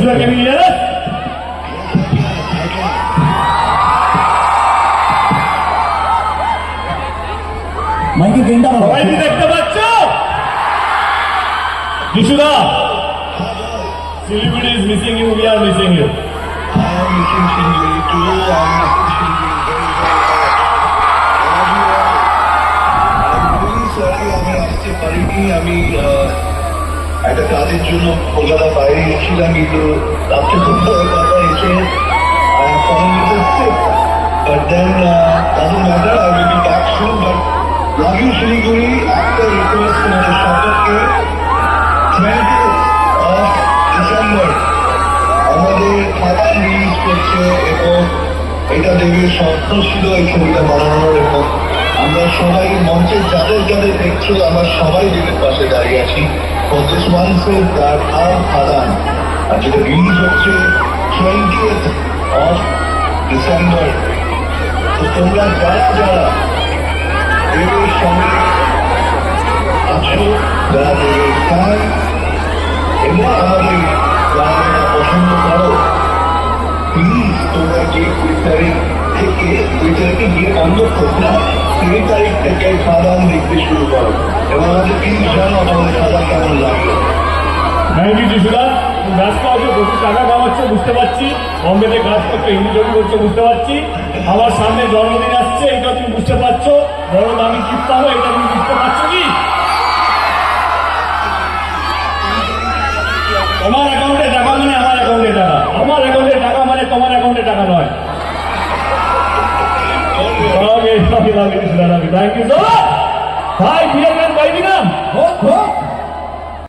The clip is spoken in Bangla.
Sir, can you hear us? মাইকে গেন্ডা বাবা সবাই কি দেখতে পাচ্ছ? যিশুদা, Siliguri is missing you, we are missing you. I am missing Siliguri too. I am missing Siliguri very much. I'm really sorry, আমি আসতে পারিনি। আমি একটা কাজের জন্য কলকাতা বাইরে গেছিলাম, কিন্তু রাত্রে খুব বড় কথা এসে I am falling a little sick. But then doesn't matter, I will be back soon. But love you Siliguri, একটা রিকোয়েস্ট তোমাদের সকলকে 20th of December আমাদের খাতা রিলিজ করছে এবং এটা দেবের স্বপ্ন ছিল এই ছবিটা বানানোর, এবং আমরা সবাই মঞ্চের যাদের যাদের দেখছো আমরা সবাই দেবের পাশে দাঁড়িয়ে আছি। For this one says that our খাদান, আর যেটা রিলিজ হচ্ছে 20th of December। তো তোমরা যারা যারা দেবের সঙ্গে আছো, যারা দেবের ফ্যান এবং আমাদের যারা পছন্দ করো, প্লিজ তোমরা যে 2 তারিখ থেকে 2 তারিখে গিয়ে বন্ধ করো না, 3 তারিখ থেকে খাদান দেখতে শুরু করো এবং আমাদের প্লিজ জানো আমাদের খাদান কেমন লাগবে। থ্যাংক ইউ যিশুদা। তুমি ব্যস্ত আছো, প্রচুর টাকা কামাচ্ছ বুঝতে পারছি, বম্বেতে কাজ করছো, হিন্দি ছবি করছো বুঝতে পারছি, আমার সামনে জন্মদিন আসছে এটা তুমি বুঝতে পারছো, বড় দামি গিফট পাবো এটা তুমি বুঝতে পারছো কি? তোমার অ্যাকাউন্টে টাকা মানে আমার অ্যাকাউন্টে টাকা, আমার অ্যাকাউন্টে টাকা মানে তোমার অ্যাকাউন্টে টাকা নয়। থ্যাংক ইউ সো মাচ ভাই, বিয়ে করেন পাইবি না?